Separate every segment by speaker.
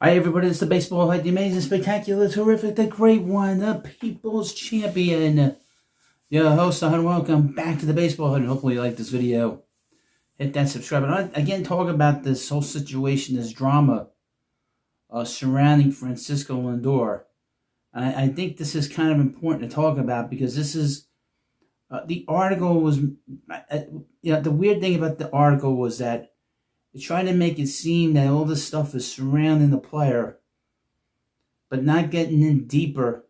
Speaker 1: Hi everybody, it's the baseball head, the amazing, spectacular, terrific, the great one, the people's champion. Your host, and welcome back to the baseball head. Hopefully you like this video. Hit that subscribe button. Again, talk about this whole situation, this drama surrounding Francisco Lindor. I think this is kind of important to talk about because this is, the article was, the weird thing about the article was that it tried to make it seem that all this stuff is surrounding the player, but not getting in deeper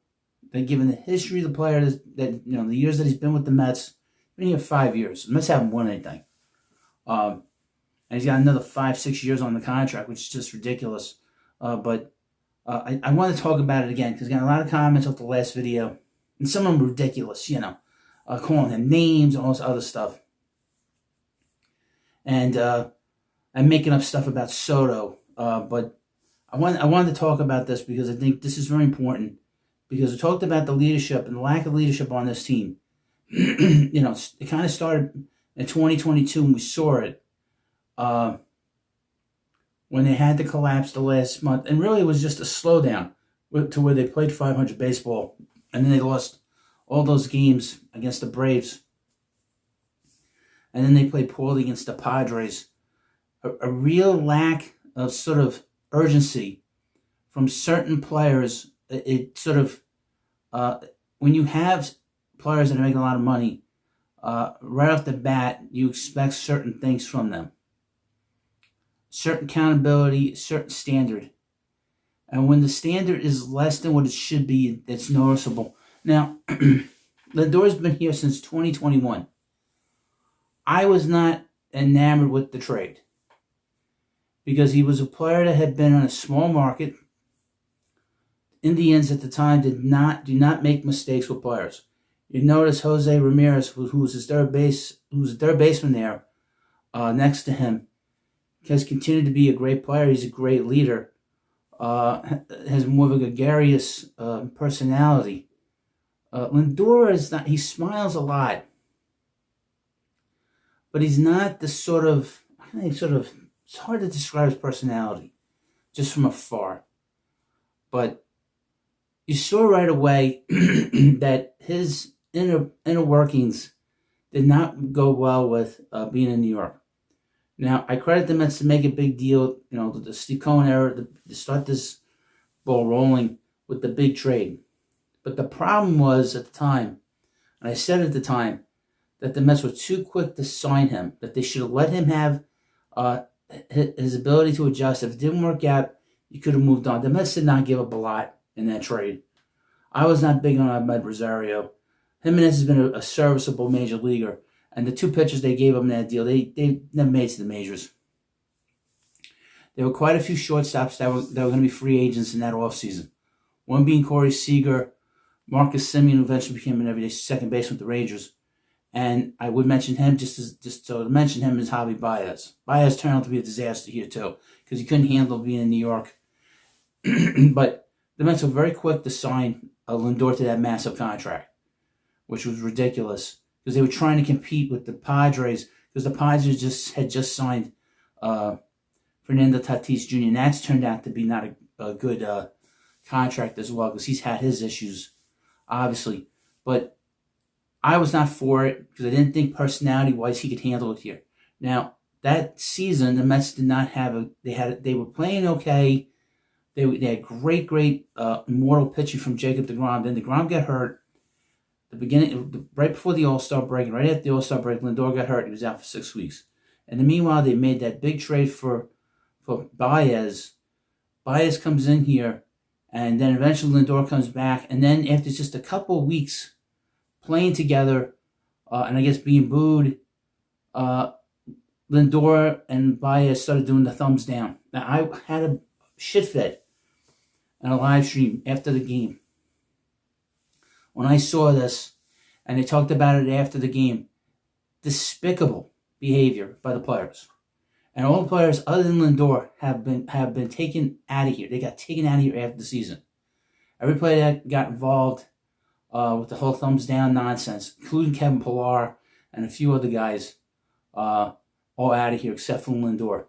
Speaker 1: than given the history of the player, that the years that he's been with the Mets. Been here 5 years. The Mets haven't won anything. And he's got another 5-6 years on the contract, which is just ridiculous. But I want to talk about it again because I got a lot of comments off the last video, and some of them were ridiculous, calling him names and all this other stuff. And I'm making up stuff about Soto, but I wanted to talk about this because I think this is very important, because we talked about the leadership and the lack of leadership on this team. It kind of started in 2022, and we saw it when they had to collapse the last month, and really it was just a slowdown to where they played 500 baseball, and then they lost all those games against the Braves, and then they played poorly against the Padres. A real lack of sort of urgency from certain players. It sort of, when you have players that are making a lot of money, right off the bat, you expect certain things from them. Certain accountability, certain standard. And when the standard is less than what it should be, it's noticeable. Now, Lindor's been here since 2021. I was not enamored with the trade, because he was a player that had been on a small market. Indians at the time do not make mistakes with players. You notice Jose Ramirez, who was his third baseman there, next to him, has continued to be a great player. He's a great leader. Has more of a gregarious personality. Lindor is not. He smiles a lot, but he's not the sort of. It's hard to describe his personality just from afar. But you saw right away that his inner workings did not go well with being in New York. Now, I credit the Mets to make a big deal, the Steve Cohen era, to start this ball rolling with the big trade. But the problem was at the time, and I said at the time, that the Mets were too quick to sign him, that they should have let him have his ability to adjust. If it didn't work out, you could have moved on. The Mets did not give up a lot in that trade. I was not big on Ahmed Rosario. Jimenez has been a serviceable major leaguer, and the two pitchers they gave him in that deal, they never made it to the majors. There were quite a few shortstops that were going to be free agents in that offseason. One being Corey Seager, Marcus Semien, who eventually became an everyday second baseman with the Rangers. And I would mention him just to mention him as Javi Baez. Baez turned out to be a disaster here too, because he couldn't handle being in New York. But the Mets were very quick to sign Lindor to that massive contract, which was ridiculous, because they were trying to compete with the Padres, because the Padres had just signed Fernando Tatis Jr., and that's turned out to be not a good contract as well, because he's had his issues, obviously. But I was not for it because I didn't think personality-wise he could handle it here. Now, that season, the Mets did not have they were playing okay. They had great immortal pitching from Jacob deGrom. Then deGrom got hurt. Right before the All-Star break, right after the All-Star break, Lindor got hurt. He was out for 6 weeks. And then meanwhile, they made that big trade for Baez. Baez comes in here, and then eventually Lindor comes back. And then after just a couple of weeks playing together, and I guess being booed, Lindor and Baez started doing the thumbs down. Now, I had a shit fit on a live stream after the game when I saw this, and they talked about it after the game. Despicable behavior by the players. And all the players other than Lindor have been taken out of here. They got taken out of here after the season. Every player that got involved with the whole thumbs down nonsense, including Kevin Pillar and a few other guys, all out of here except for Lindor.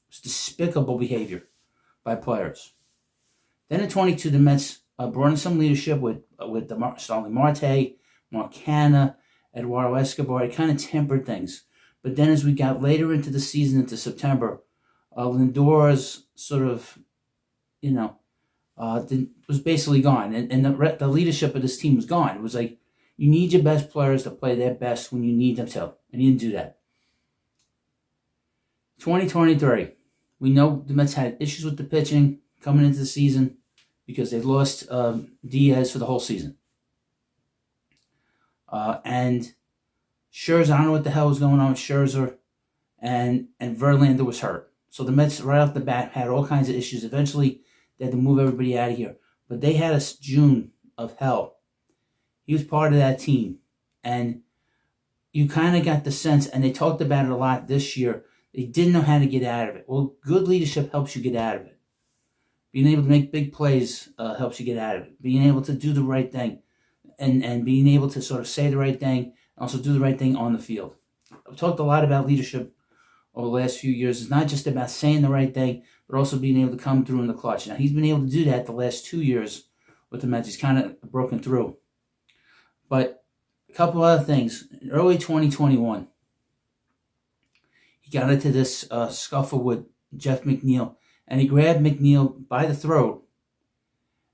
Speaker 1: It's despicable behavior by players. Then in 22, the Mets brought in some leadership with Starling Marte, Mark Canha, Eduardo Escobar. It kind of tempered things. But then as we got later into the season, into September, Lindor's sort of, was basically gone. And the leadership of this team was gone. It was like, you need your best players to play their best when you need them to. And he didn't do that. 2023. We know the Mets had issues with the pitching coming into the season because they lost Diaz for the whole season. And Scherzer, I don't know what the hell was going on with Scherzer, and Verlander was hurt. So the Mets, right off the bat, had all kinds of issues. Eventually, they had to move everybody out of here. But they had a June of hell. He was part of that team. And you kind of got the sense, and they talked about it a lot this year, they didn't know how to get out of it. Well, good leadership helps you get out of it. Being able to make big plays helps you get out of it. Being able to do the right thing and being able to sort of say the right thing and also do the right thing on the field. I've talked a lot about leadership over the last few years. It's not just about saying the right thing, but also being able to come through in the clutch. Now, he's been able to do that the last 2 years with the Mets. He's kind of broken through. But a couple other things. In early 2021, he got into this scuffle with Jeff McNeil, and he grabbed McNeil by the throat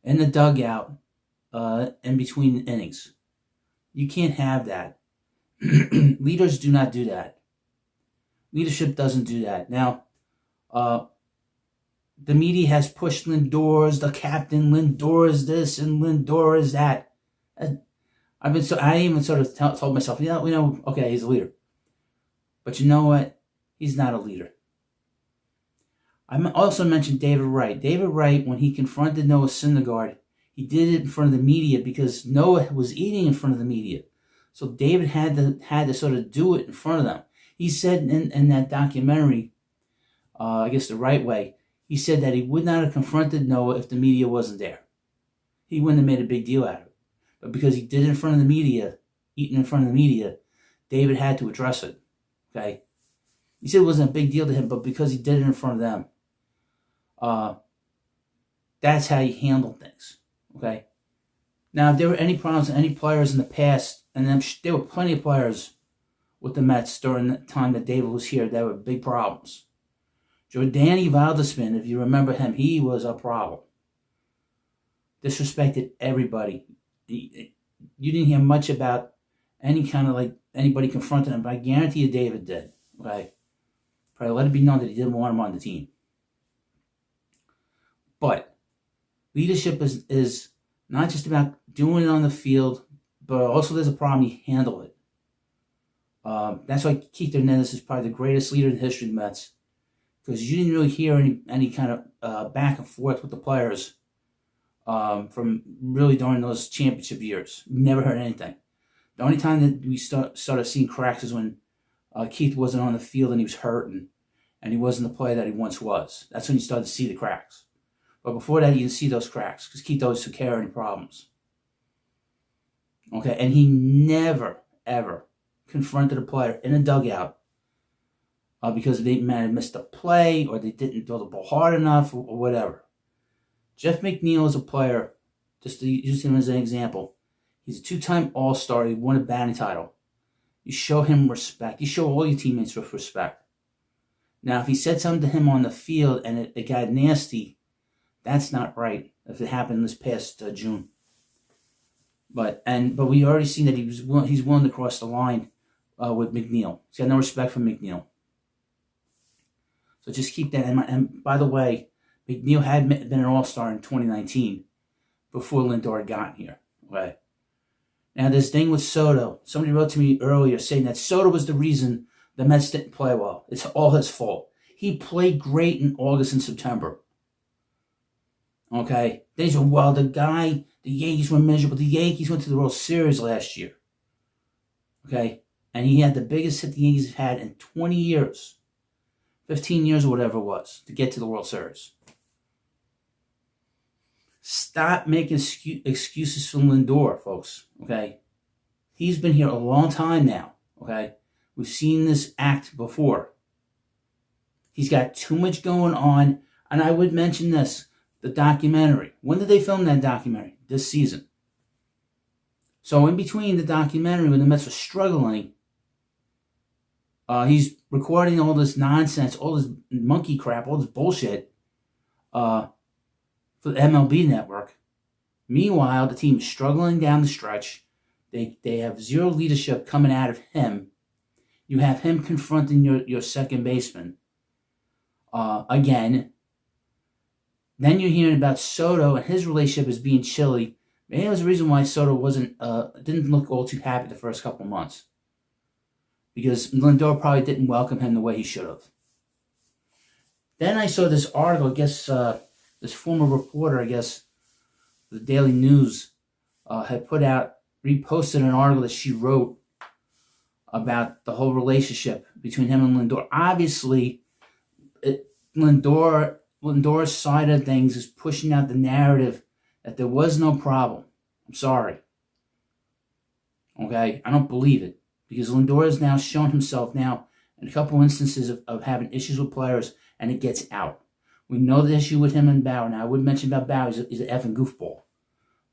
Speaker 1: in the dugout in between innings. You can't have that. Leaders do not do that. Leadership doesn't do that. Now, the media has pushed Lindor's the captain, Lindor is this, and Lindor is that. I even sort of told myself, okay, he's a leader. But you know what? He's not a leader. I also mentioned David Wright. David Wright, when he confronted Noah Syndergaard, he did it in front of the media because Noah was eating in front of the media. So David had to sort of do it in front of them. He said in that documentary, I guess The Right Way, he said that he would not have confronted Noah if the media wasn't there. He wouldn't have made a big deal out of it. But because he did it in front of the media, eating in front of the media, David had to address it. Okay? He said it wasn't a big deal to him, but because he did it in front of them, that's how you handle things. Okay? Now, if there were any problems with any players in the past, and there were plenty of players with the Mets during the time that David was here, there were big problems. Jordani Valdespin, if you remember him, he was a problem. Disrespected everybody. You didn't hear much about any kind of anybody confronting him, but I guarantee you David did. Okay? Probably let it be known that he didn't want him on the team. But leadership is not just about doing it on the field, but also there's a problem, you handle it. That's why Keith Hernandez is probably the greatest leader in the history of the Mets, because you didn't really hear any kind of back and forth with the players from really during those championship years. You never heard anything. The only time that we started seeing cracks is when Keith wasn't on the field and he was hurt and he wasn't the player that he once was. That's when you started to see the cracks. But before that, you didn't see those cracks because Keith always took care of any problems. Okay, and he never, ever confronted a player in a dugout because they might have missed a play or they didn't throw the ball hard enough or whatever. Jeff McNeil is a player, just to use him as an example. He's a 2-time All-Star. He won a batting title. You show him respect. You show all your teammates with respect. Now, if he said something to him on the field and it got nasty, that's not right. If it happened this past June. But we already seen that he's willing to cross the line with McNeil. He's got no respect for McNeil. So just keep that in mind. And by the way, McNeil had been an All-Star in 2019 before Lindor had gotten here. Okay. Now, this thing with Soto, somebody wrote to me earlier saying that Soto was the reason the Mets didn't play well. It's all his fault. He played great in August and September. Okay? They said, well, the Yankees were miserable. The Yankees went to the World Series last year. Okay? And he had the biggest hit the Yankees have had in 20 years. 15 years or whatever it was to get to the World Series. Stop making excuses for Lindor, folks, okay? He's been here a long time now, okay? We've seen this act before. He's got too much going on. And I would mention this, the documentary. When did they film that documentary? This season. So in between the documentary, when the Mets were struggling, he's recording all this nonsense, all this monkey crap, all this bullshit for the MLB network. Meanwhile, the team is struggling down the stretch. They have zero leadership coming out of him. You have him confronting your second baseman again. Then you're hearing about Soto and his relationship as being chilly. Maybe that was the reason why Soto didn't look all too happy the first couple of months. Because Lindor probably didn't welcome him the way he should have. Then I saw this article, I guess this former reporter, I guess, the Daily News, had reposted an article that she wrote about the whole relationship between him and Lindor. Obviously, Lindor's side of things is pushing out the narrative that there was no problem. I'm sorry. Okay? I don't believe it. Because Lindor has now shown himself now in a couple instances of having issues with players, and it gets out. We know the issue with him and Bauer. Now, I wouldn't mention about Bauer. He's an effing goofball.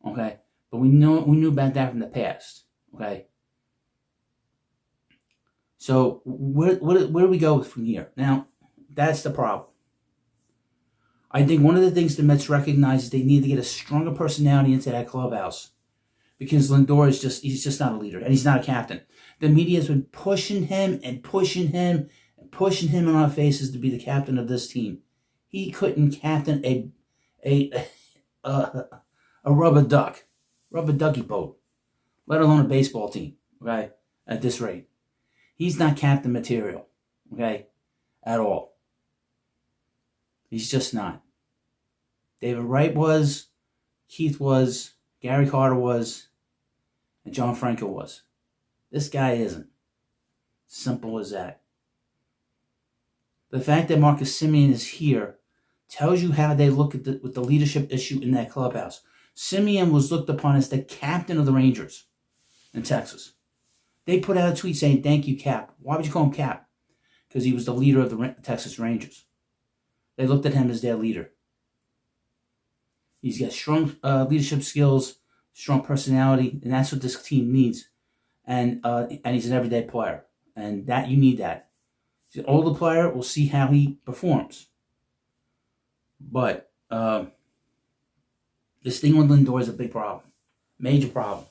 Speaker 1: Okay? But we knew about that from the past. Okay? So, where do we go from here? Now, that's the problem. I think one of the things the Mets recognize is they need to get a stronger personality into that clubhouse. Because Lindor he's just not a leader, and he's not a captain. The media has been pushing him and pushing him and pushing him in our faces to be the captain of this team. He couldn't captain a rubber ducky boat, let alone a baseball team, okay, at this rate. He's not captain material, okay, at all. He's just not. David Wright was, Keith was, Gary Carter was, and John Franco was. This guy isn't. Simple as that. The fact that Marcus Semien is here tells you how they look at with the leadership issue in that clubhouse. Semien was looked upon as the captain of the Rangers in Texas. They put out a tweet saying, "Thank you, Cap." Why would you call him Cap? Because he was the leader of the Texas Rangers. They looked at him as their leader. He's got strong leadership skills, strong personality, and that's what this team needs. And he's an everyday player, and that you need that. He's an older player. We'll see how he performs. But this thing with Lindor is a big problem, major problem,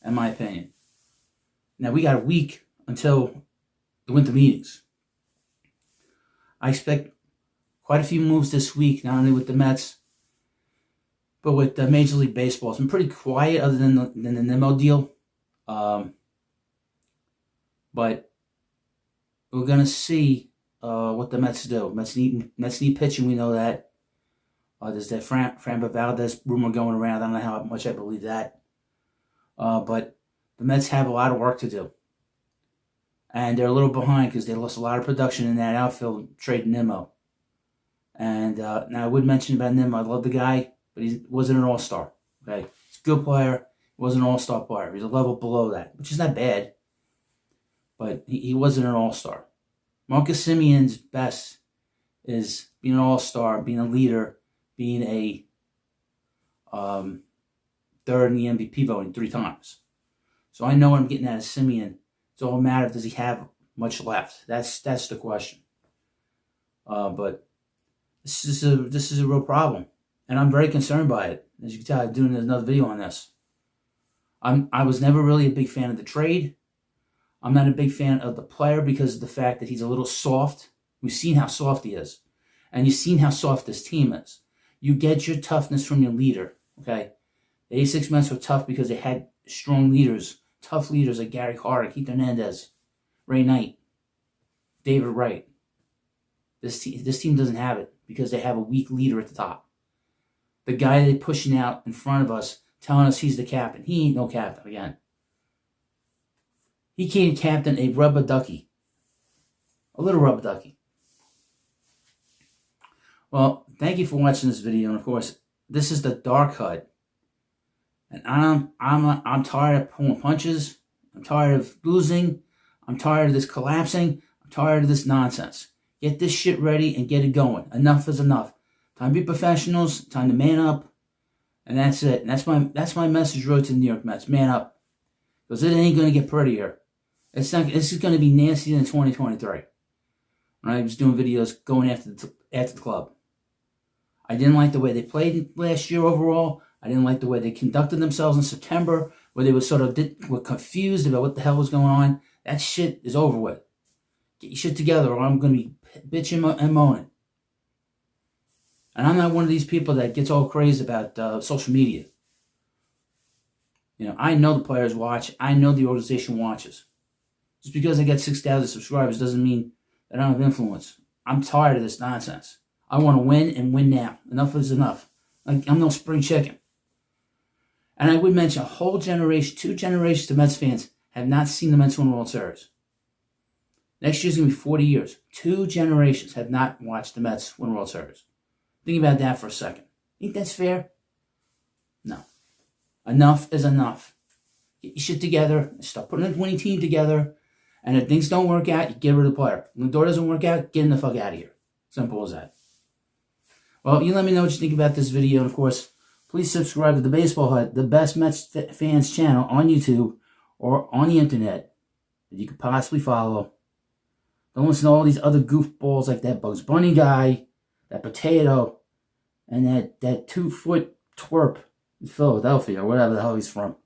Speaker 1: in my opinion. Now we got a week until the winter meetings. I expect quite a few moves this week, not only with the Mets, but with the Major League Baseball. It's been pretty quiet other than the Nimmo deal. But we're going to see what the Mets do. Mets need pitching, we know that. There's that Framber Valdez rumor going around. I don't know how much I believe that. But the Mets have a lot of work to do. And they're a little behind because they lost a lot of production in that outfield trading Nimmo. And now I would mention about Nimmo, I love the guy, but he wasn't an all-star. Okay, he's a good player. He wasn't an all-star player. He's a level below that, which is not bad. But he wasn't an all-star. Marcus Semien's best is being an all-star, being a leader, being a third in the MVP voting 3 times. So I know what I'm getting out of Semien. It's all a matter of does he have much left. That's the question. But this is a real problem, and I'm very concerned by it. As you can tell, I'm doing another video on this. I was never really a big fan of the trade. I'm not a big fan of the player because of the fact that he's a little soft. We've seen how soft he is, and you've seen how soft this team is. You get your toughness from your leader. Okay, the 86 Mets were tough because they had strong leaders, tough leaders like Gary Carter, Keith Hernandez, Ray Knight, David Wright. This team doesn't have it because they have a weak leader at the top. The guy they're pushing out in front of us, telling us he's the captain. He ain't no captain again. He can't captain a rubber ducky. A little rubber ducky. Well, thank you for watching this video. And of course, this is the dark HUD. And I'm tired of pulling punches. I'm tired of losing. I'm tired of this collapsing. I'm tired of this nonsense. Get this shit ready and get it going. Enough is enough. Time to be professionals. Time to man up. And that's it. And that's my message really to the New York Mets. Man up. Because it ain't going to get prettier. This is going to be nastier than 2023. When I was doing videos going after the club. I didn't like the way they played last year overall. I didn't like the way they conducted themselves in September, where they were confused about what the hell was going on. That shit is over with. Get your shit together, or I'm going to be bitching and moaning. And I'm not one of these people that gets all crazy about social media. I know the players watch. I know the organization watches. Just because I get 6,000 subscribers doesn't mean that I don't have influence. I'm tired of this nonsense. I want to win and win now. Enough is enough. I'm no spring chicken. And I would mention a whole generation, 2 generations of Mets fans have not seen the Mets win World Series. Next year's going to be 40 years. 2 generations have not watched the Mets win World Series. Think about that for a second. Think that's fair? No. Enough is enough. Get your shit together. Start putting a winning team together. And if things don't work out, you get rid of the player. Lindor doesn't work out, get him the fuck out of here. Simple as that. Well, you let me know what you think about this video. And, of course, please subscribe to the Baseball Hut, the best Mets fans channel on YouTube or on the internet that you could possibly follow. Don't listen to all these other goofballs like that Bugs Bunny guy, that Potato, and that 2-foot twerp in Philadelphia or whatever the hell he's from.